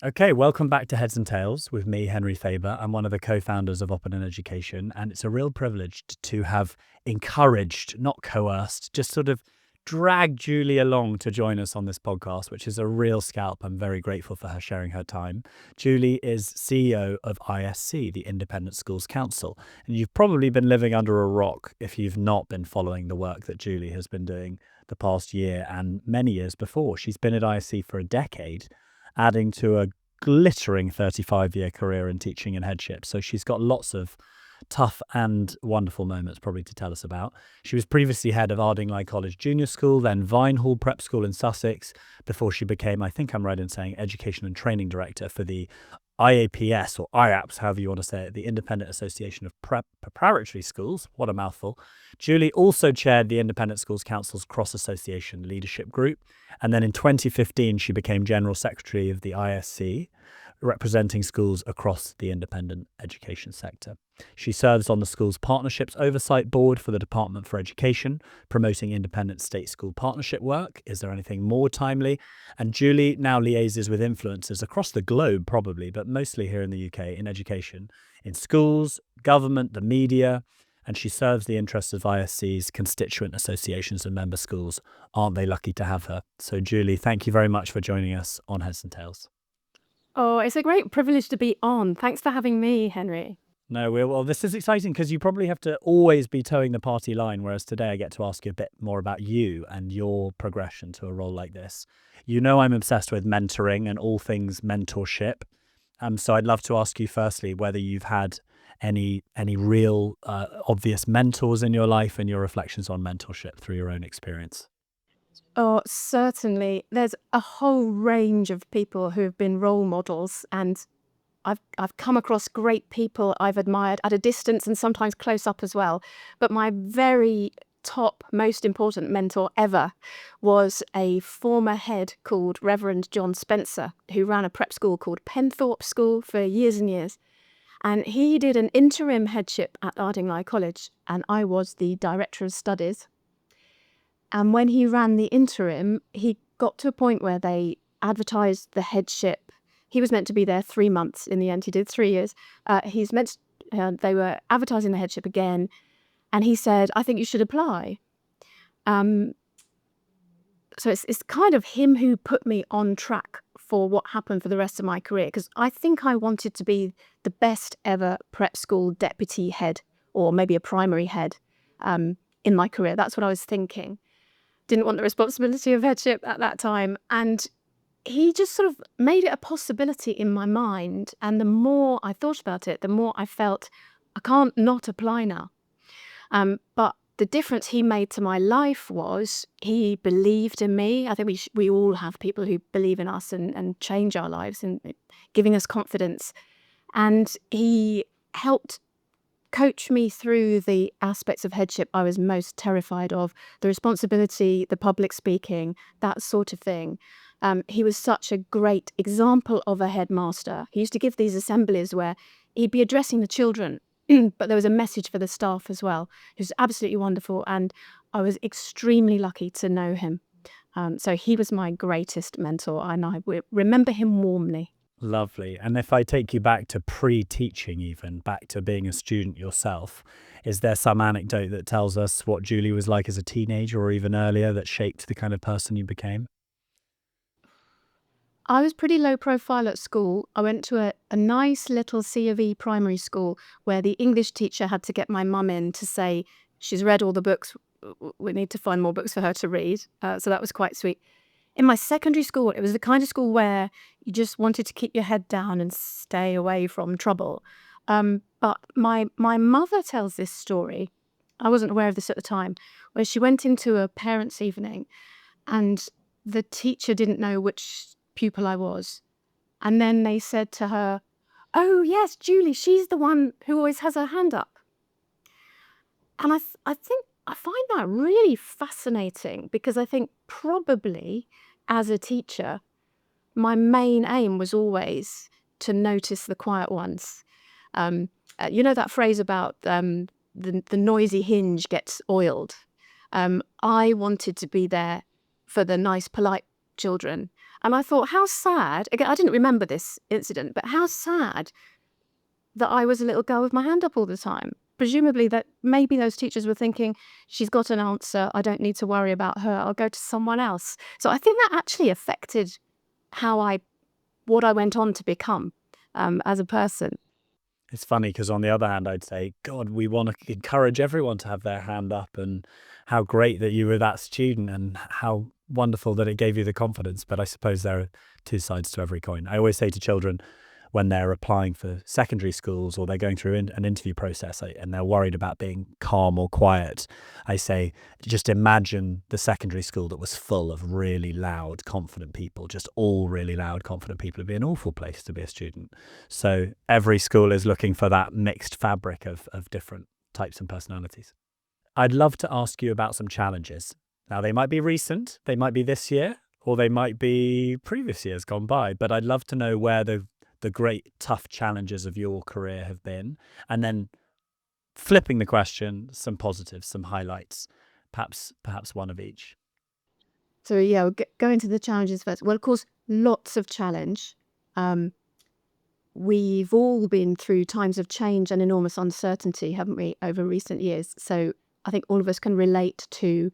Okay, welcome back to Heads and Tails with me, Henry Faber. I'm one of the co-founders of Open Education, and it's a real privilege to have encouraged, not coerced, just sort of dragged Julie along to join us on this podcast, which is a real scalp. I'm very grateful for her sharing her time. Julie is CEO of ISC, the Independent Schools Council, and you've probably been living under a rock if you've not been following the work that Julie has been doing the past year and many years before. She's been at ISC for a decade, adding to a glittering 35-year career in teaching and headship. So she's got lots of tough and wonderful moments probably to tell us about. She was previously head of Ardingly College Junior School, then Vinehall Prep School in Sussex, before she became, I think I'm right in saying, Education and Training Director for the IAPS, or IAPS, however you want to say it, the Independent Association of Preparatory Schools. What a mouthful. Julie also chaired the Independent Schools Council's Cross Association Leadership Group. And then in 2015, she became General Secretary of the ISC, representing schools across the independent education sector. She serves on the Schools Partnerships Oversight Board for the Department for Education, promoting independent state school partnership work. Is there anything more timely? And Julie now liaises with influencers across the globe, probably, but mostly here in the UK, in education, in schools, government, the media, and she serves the interests of ISC's constituent associations and member schools. Aren't they lucky to have her? So Julie, thank you very much for joining us on Heads and Tails. Oh, it's a great privilege to be on. Thanks for having me, Henry. No, well, this is exciting because you probably have to always be towing the party line, whereas today I get to ask you a bit more about you and your progression to a role like this. You know I'm obsessed with mentoring and all things mentorship. So I'd love to ask you firstly whether you've had any real obvious mentors in your life and your reflections on mentorship through your own experience. Oh, certainly. There's a whole range of people who have been role models, and I've come across great people I've admired at a distance and sometimes close up as well. But my very top, most important mentor ever was a former head called Reverend John Spencer, who ran a prep school called Penthorpe School for years and years. And he did an interim headship at Ardingly College, and I was the director of studies. And when he ran the interim, he got to a point where they advertised the headship. He was meant to be there 3 months. In the end, he did 3 years. They were advertising the headship again, and he said, "I think you should apply." Um, so it's kind of him who put me on track for what happened for the rest of my career, because I think I wanted to be the best ever prep school deputy head, or maybe a primary head, in my career. That's what I was thinking. Didn't want the responsibility of headship at that time. And he just sort of made it a possibility in my mind. And the more I thought about it, the more I felt I can't not apply now. But the difference he made to my life was he believed in me. I think we all have people who believe in us and change our lives and giving us confidence. And he helped coach me through the aspects of headship I was most terrified of, the responsibility, the public speaking, that sort of thing. He was such a great example of a headmaster. He used to give these assemblies where he'd be addressing the children, but there was a message for the staff as well. He was absolutely wonderful, and I was extremely lucky to know him. So he was my greatest mentor, and I remember him warmly. Lovely. And if I take you back to pre-teaching, even back to being a student yourself, is there some anecdote that tells us what Julie was like as a teenager or even earlier that shaped the kind of person you became? I was pretty low profile at school. I went to a nice little C of E primary school where the English teacher had to get my mum in to say she's read all the books. We need to find more books for her to read. So that was quite sweet. In my secondary school, it was the kind of school where you just wanted to keep your head down and stay away from trouble. But my mother tells this story. I wasn't aware of this at the time, where she went into a parents' evening and the teacher didn't know which pupil I was. And then they said to her, "Oh, yes, Julie, she's the one who always has her hand up." And I think I find that really fascinating, because I think probably as a teacher, my main aim was always to notice the quiet ones. You know that phrase about the noisy hinge gets oiled. I wanted to be there for the nice, polite children. And I thought, how sad, again, I didn't remember this incident, but how sad that I was a little girl with my hand up all the time. Presumably that maybe those teachers were thinking, she's got an answer, I don't need to worry about her, I'll go to someone else. So I think that actually affected what I went on to become as a person. It's funny because on the other hand, I'd say, God, we want to encourage everyone to have their hand up, and how great that you were that student and how wonderful that it gave you the confidence. But I suppose there are two sides to every coin. I always say to children when they're applying for secondary schools or they're going through an interview process and they're worried about being calm or quiet, I say, just imagine the secondary school that was full of really loud, confident people, just all really loud, confident people. It'd be an awful place to be a student. So every school is looking for that mixed fabric of different types and personalities. I'd love to ask you about some challenges. Now, they might be recent, they might be this year, or they might be previous years gone by, but I'd love to know where the great tough challenges of your career have been, and then flipping the question, some positives, some highlights, perhaps one of each. So yeah, we'll go into the challenges first. Well, of course, lots of challenge. We've all been through times of change and enormous uncertainty, haven't we, over recent years? So I think all of us can relate to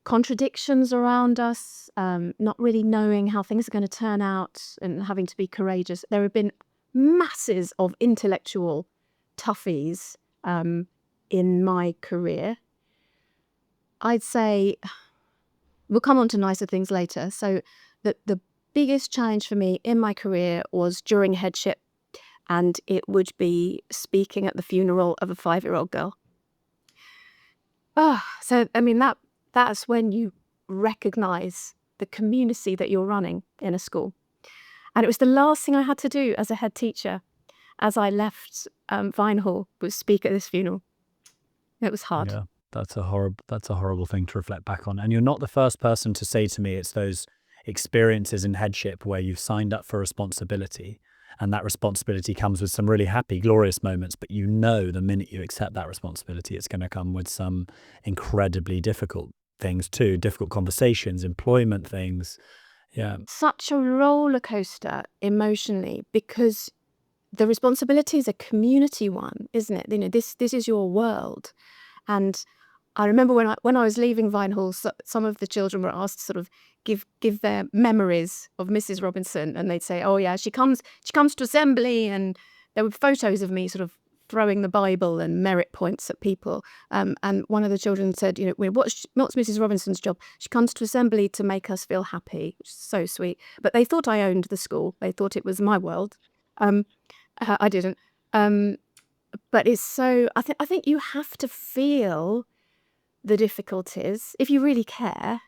contradictions around us, not really knowing how things are going to turn out and having to be courageous. There have been masses of intellectual toughies in my career. I'd say we'll come on to nicer things later. So the biggest challenge for me in my career was during headship, and it would be speaking at the funeral of a 5-year-old girl. So I mean that's when you recognise the community that you're running in a school. And it was the last thing I had to do as a head teacher as I left Vinehall was speak at this funeral. It was hard. Yeah, that's a horrible thing to reflect back on. And you're not the first person to say to me it's those experiences in headship where you've signed up for responsibility, and that responsibility comes with some really happy, glorious moments, but you know the minute you accept that responsibility, it's going to come with some incredibly difficult things too, difficult conversations, employment things. Yeah. Such a roller coaster emotionally, because the responsibility is a community one, isn't it? You know, this is your world. And I remember when I was leaving Vinehall, some of the children were asked to sort of give their memories of Mrs. Robinson, and they'd say, "Oh yeah, she comes to assembly," and there were photos of me sort of throwing the Bible and merit points at people. And one of the children said, "You know, what's Mrs. Robinson's job? She comes to assembly to make us feel happy," which is so sweet. But they thought I owned the school. They thought it was my world. I didn't. But it's so. I think you have to feel the difficulties if you really care,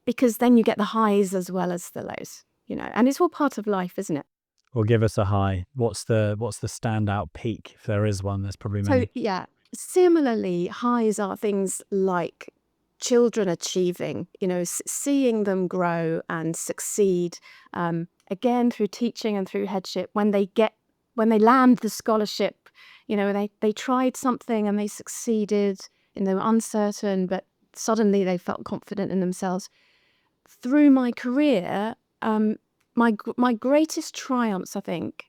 because then you get the highs as well as the lows. You know, and it's all part of life, isn't it? Well, give us a high. What's the standout peak? If there is one, there's probably So many. yeah, similarly, highs are things like children achieving, you know, seeing them grow and succeed, again through teaching and through headship. When they land the scholarship, you know, they tried something and they succeeded, and they were uncertain, but suddenly they felt confident in themselves. Through my career, my greatest triumphs, I think.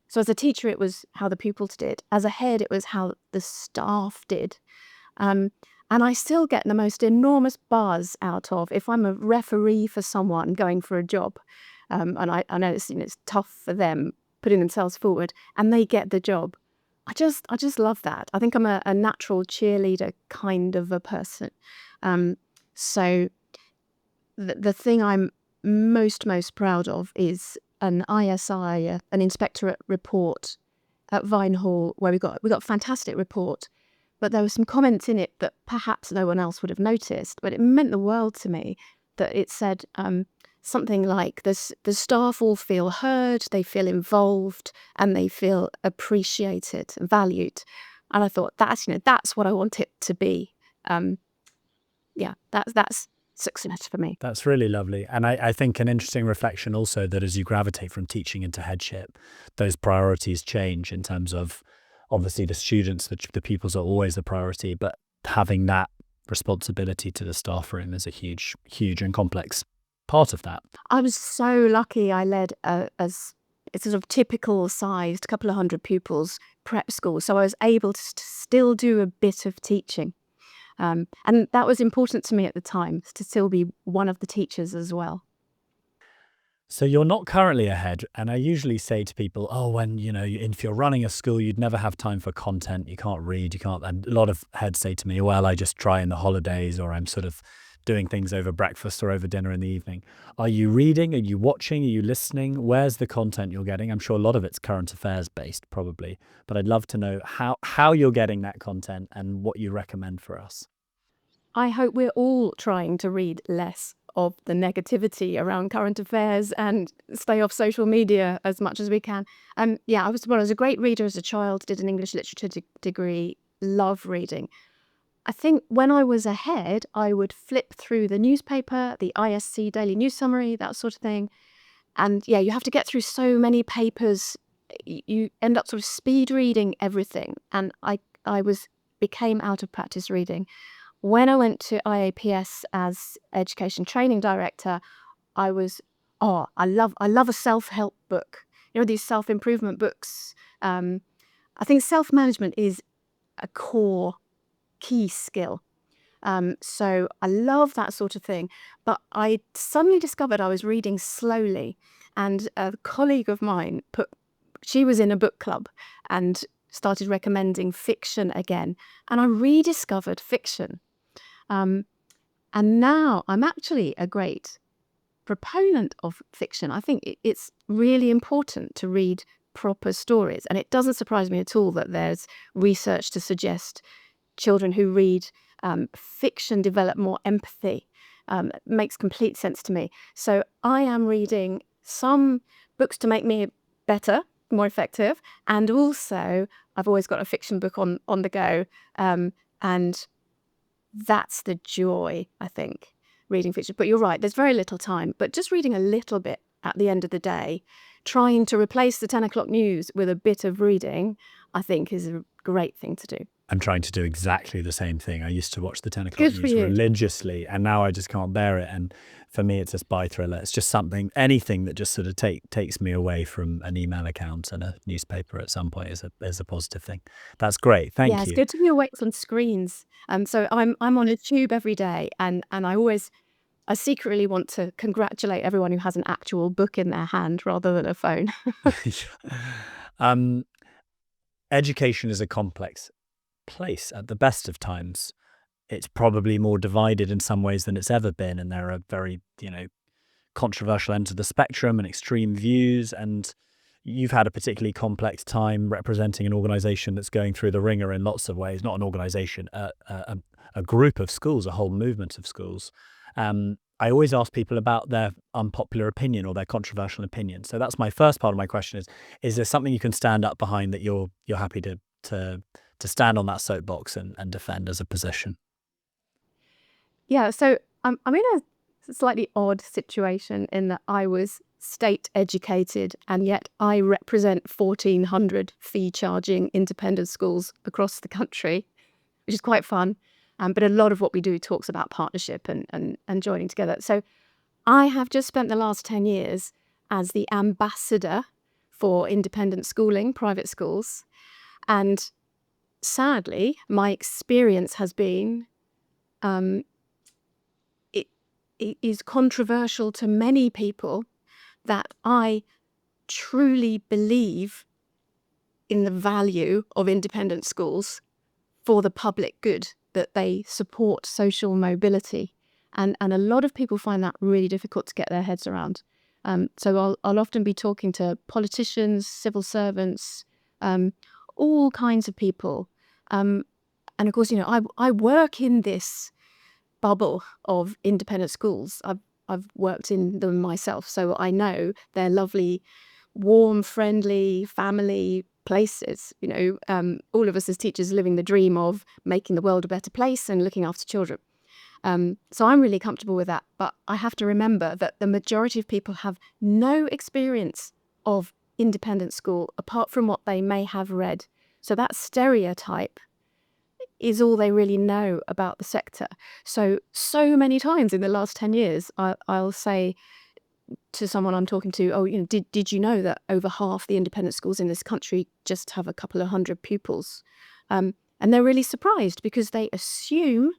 So as a teacher, it was how the pupils did. As a head, it was how the staff did. And I still get the most enormous buzz out of if I'm a referee for someone going for a job, and I know it's tough for them putting themselves forward, and they get the job. I just love that. I think I'm a natural cheerleader kind of a person. So the thing I'm most proud of is an ISI, an inspectorate report at Vinehall, where we got a fantastic report, but there were some comments in it that perhaps no one else would have noticed, but it meant the world to me. That it said something like the staff all feel heard, they feel involved, and they feel appreciated, valued. And I thought that's what I want it to be. Yeah, that's success for me. That's really lovely. And I think an interesting reflection also that as you gravitate from teaching into headship, those priorities change in terms of obviously the students, the pupils are always the priority, but having that responsibility to the staff room is a huge and complex part of that? I was so lucky. I led a sort of typical sized, couple of hundred pupils prep school. So I was able to still do a bit of teaching. And that was important to me at the time, to still be one of the teachers as well. So you're not currently a head, and I usually say to people, "Oh, when if you're running a school, you'd never have time for content. You can't read, you can't." And a lot of heads say to me, "Well, I just try in the holidays, or I'm sort of doing things over breakfast or over dinner in the evening." Are you reading? Are you watching? Are you listening? Where's the content you're getting? I'm sure a lot of it's current affairs based, probably, but I'd love to know how you're getting that content and what you recommend for us. I hope we're all trying to read less of the negativity around current affairs and stay off social media as much as we can. Yeah, I was a great reader as a child, did an English literature degree, love reading. I think when I was ahead, I would flip through the newspaper, the ISC Daily News Summary, that sort of thing. And yeah, you have to get through so many papers. You end up sort of speed reading everything. And I became out of practice reading. When I went to IAPS as education training director, I was, I love a self-help book. These self-improvement books. I think self-management is a core key skill. So I love that sort of thing. But I suddenly discovered I was reading slowly. And a colleague of mine she was in a book club and started recommending fiction again. And I rediscovered fiction. Um, and now I'm actually a great proponent of fiction. I think it's really important to read proper stories. And it doesn't surprise me at all that there's research to suggest children who read fiction develop more empathy. It makes complete sense to me. So I am reading some books to make me better, more effective. And also, I've always got a fiction book on the go. And that's the joy, I think, reading fiction. But you're right, there's very little time. But just reading a little bit at the end of the day, trying to replace the 10 o'clock news with a bit of reading, I think is a great thing to do. I'm trying to do exactly the same thing. I used to watch the 10 o'clock Good for news you. religiously, and now I just can't bear it. And for me, it's a spy thriller. It's just anything that just sort of takes me away from an email account and a newspaper at some point is a positive thing. That's great. Yeah, Thank it's you. good to be awake from screens. So I'm on a tube every day, and I secretly want to congratulate everyone who has an actual book in their hand rather than a phone. um, Education is a complex place at the best of times. It's probably more divided in some ways than it's ever been, and there are very, controversial ends of the spectrum and extreme views. And you've had a particularly complex time representing an organization that's going through the ringer in lots of ways. Not an organization, a group of schools, a whole movement of schools. I always ask people about their unpopular opinion or their controversial opinion. So that's my first part of my question: is there something you can stand up behind that you're happy to stand on that soapbox and defend as a position? Yeah, so I'm in a slightly odd situation in that I was state educated and yet I represent 1,400 fee charging independent schools across the country, which is quite fun. But a lot of what we do talks about partnership and joining together. So I have just spent the last 10 years as the ambassador for independent schooling, private schools. And sadly, my experience has been um, it is controversial to many people that I truly believe in the value of independent schools for the public good, that they support social mobility. And a lot of people find that really difficult to get their heads around. So I'll often be talking to politicians, civil servants, all kinds of people. And of course, I work in this bubble of independent schools. I've worked in them myself, so I know they're lovely, warm, friendly, family places. All of us as teachers living the dream of making the world a better place and looking after children. So I'm really comfortable with that. But I have to remember that the majority of people have no experience of independent school apart from what they may have read. So that stereotype is all they really know about the sector. So many times in the last 10 years, I'll say to someone I'm talking to, oh, did you know that over half the independent schools in this country just have a couple of hundred pupils? And they're really surprised because they assume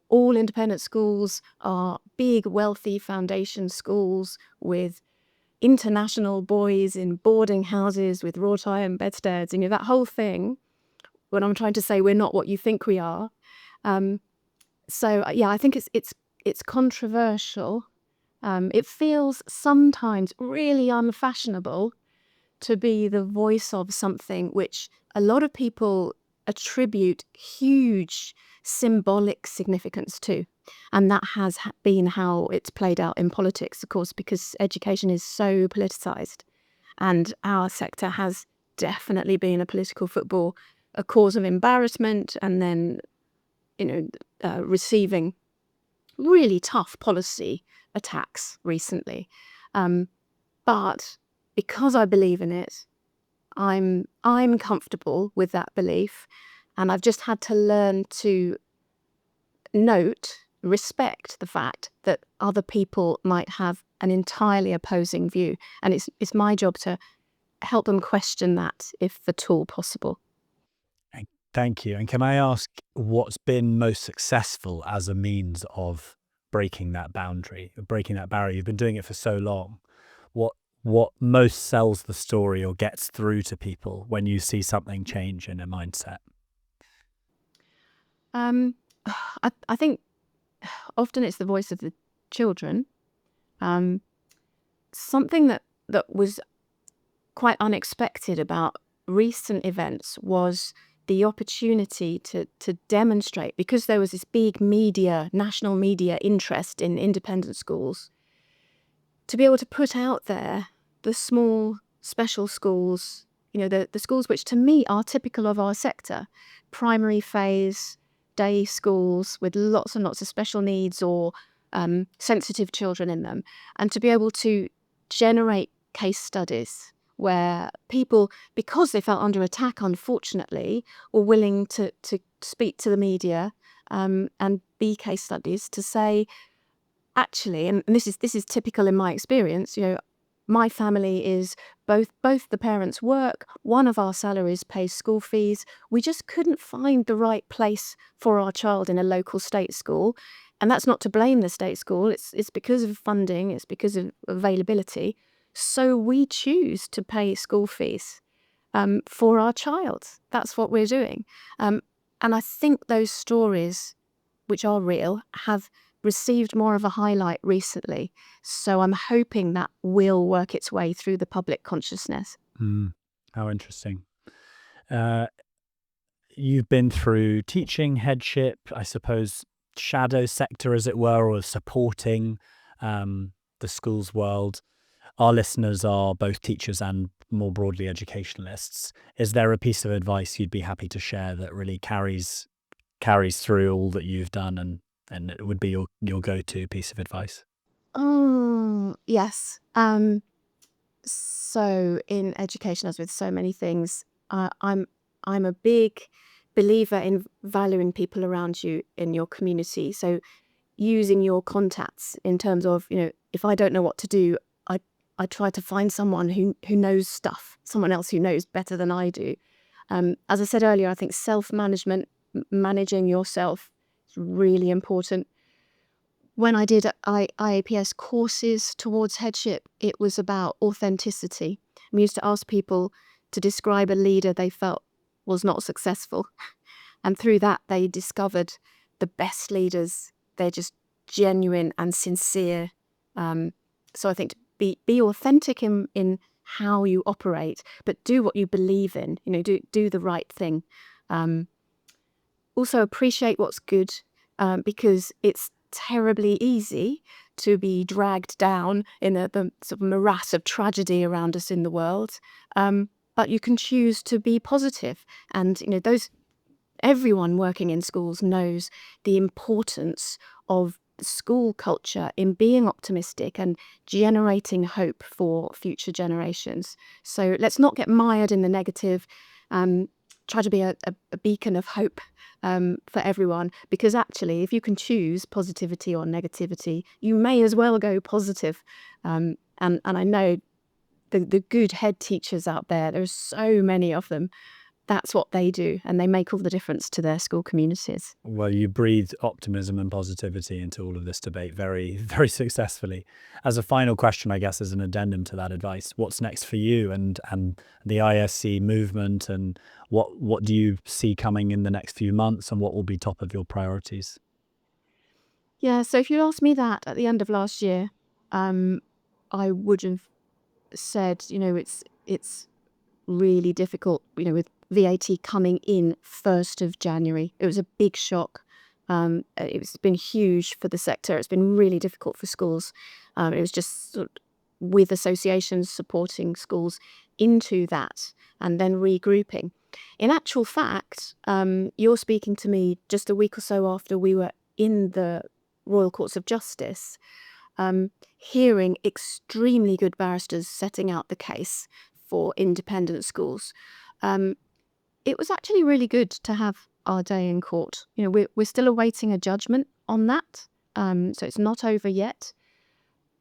all independent schools are big, wealthy foundation schools with international boys in boarding houses with wrought iron bedsteads, that whole thing. When I'm trying to say we're not what you think we are. So I think it's controversial. It feels sometimes really unfashionable to be the voice of something which a lot of people attribute huge symbolic significance to. And that has been how it's played out in politics, of course, because education is so politicized. And our sector has definitely been a political football, a cause of embarrassment, and then, receiving really tough policy attacks recently. But because I believe in it, I'm comfortable with that belief, and I've just had to learn to respect the fact that other people might have an entirely opposing view, and it's my job to help them question that if at all possible. Thank you. And can I ask what's been most successful as a means of breaking that boundary, breaking that barrier? You've been doing it for so long. What most sells the story or gets through to people when you see something change in a mindset? I think often it's the voice of the children. Something that was quite unexpected about recent events was the opportunity to demonstrate, because there was this big national media interest in independent schools, to be able to put out there the small special schools, the schools which to me are typical of our sector, primary phase day schools with lots and lots of special needs or sensitive children in them, and to be able to generate case studies where people, because they felt under attack, unfortunately, were willing to speak to the media and be case studies to say, actually, and this is typical in my experience, my family is both the parents work, one of our salaries pays school fees. We just couldn't find the right place for our child in a local state school. And that's not to blame the state school. It's because of funding, it's because of availability. So we choose to pay school fees for our child. That's what we're doing. And I think those stories, which are real, have received more of a highlight recently. So I'm hoping that will work its way through the public consciousness. How interesting. You've been through teaching, headship, I suppose, shadow sector, as it were, or supporting the schools world. Our listeners are both teachers and more broadly educationalists. Is there a piece of advice you'd be happy to share that really carries through all that you've done, and it would be your go-to piece of advice? Oh, yes. So in education, as with so many things, I'm a big believer in valuing people around you in your community. So using your contacts in terms of, if I don't know what to do, I try to find someone who knows stuff, someone else who knows better than I do. As I said earlier, I think self-management, managing yourself, is really important. When I did IAPS courses towards headship, it was about authenticity. We used to ask people to describe a leader they felt was not successful. And through that, they discovered the best leaders. They're just genuine and sincere. So I think to be authentic in how you operate, but do what you believe in. Do the right thing. Also appreciate what's good, because it's terribly easy to be dragged down in the sort of morass of tragedy around us in the world. But you can choose to be positive, and everyone working in schools knows the importance of school culture in being optimistic and generating hope for future generations. So let's not get mired in the negative. try to be a beacon of hope for everyone, because actually, if you can choose positivity or negativity, you may as well go positive. And I know the good head teachers out there, there's so many of them. That's what they do, and they make all the difference to their school communities. Well, you breathed optimism and positivity into all of this debate very, very successfully. As a final question, I guess, as an addendum to that advice, what's next for you and the ISC movement, and what do you see coming in the next few months, and what will be top of your priorities? Yeah, so if you asked me that at the end of last year, I would have said, it's really difficult, with VAT coming in 1st of January. It was a big shock. It's been huge for the sector. It's been really difficult for schools. It was just sort of with associations supporting schools into that and then regrouping. In actual fact, you're speaking to me just a week or so after we were in the Royal Courts of Justice, hearing extremely good barristers setting out the case for independent schools. It was actually really good to have our day in court. We're still awaiting a judgment on that, so it's not over yet.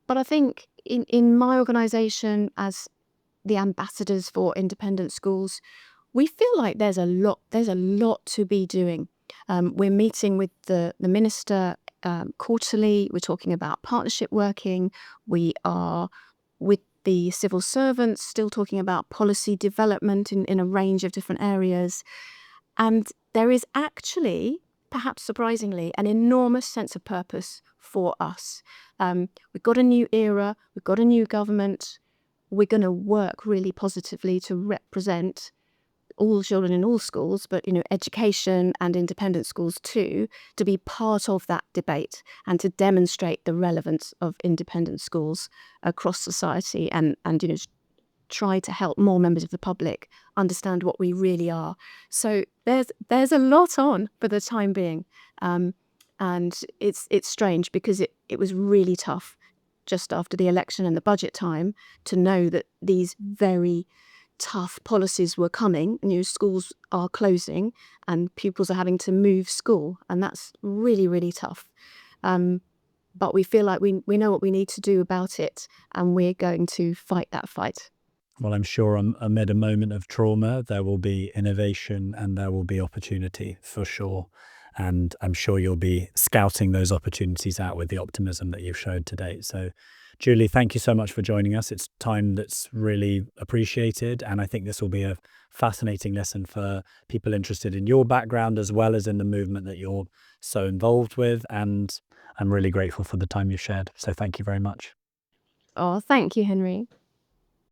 But I think in my organisation, as the ambassadors for independent schools, we feel like there's a lot to be doing. We're meeting with the minister quarterly. We're talking about partnership working. We are with the civil servants still talking about policy development in a range of different areas. And there is actually, perhaps surprisingly, an enormous sense of purpose for us. We've got a new era. We've got a new government. We're going to work really positively to represent all children in all schools, but education and independent schools too, to be part of that debate and to demonstrate the relevance of independent schools across society, and try to help more members of the public understand what we really are. So there's a lot on for the time being, and it's strange because it was really tough just after the election and the budget time to know that these very tough policies were coming. Schools are closing and pupils are having to move school, and that's really, really tough. But we feel like we know what we need to do about it, and we're going to fight that fight. Well, I'm sure amid a moment of trauma, there will be innovation and there will be opportunity for sure. And I'm sure you'll be scouting those opportunities out with the optimism that you've showed to date. So, Julie, thank you so much for joining us. It's time that's really appreciated. And I think this will be a fascinating lesson for people interested in your background as well as in the movement that you're so involved with. And I'm really grateful for the time you've shared. So, thank you very much. Oh, thank you, Henry.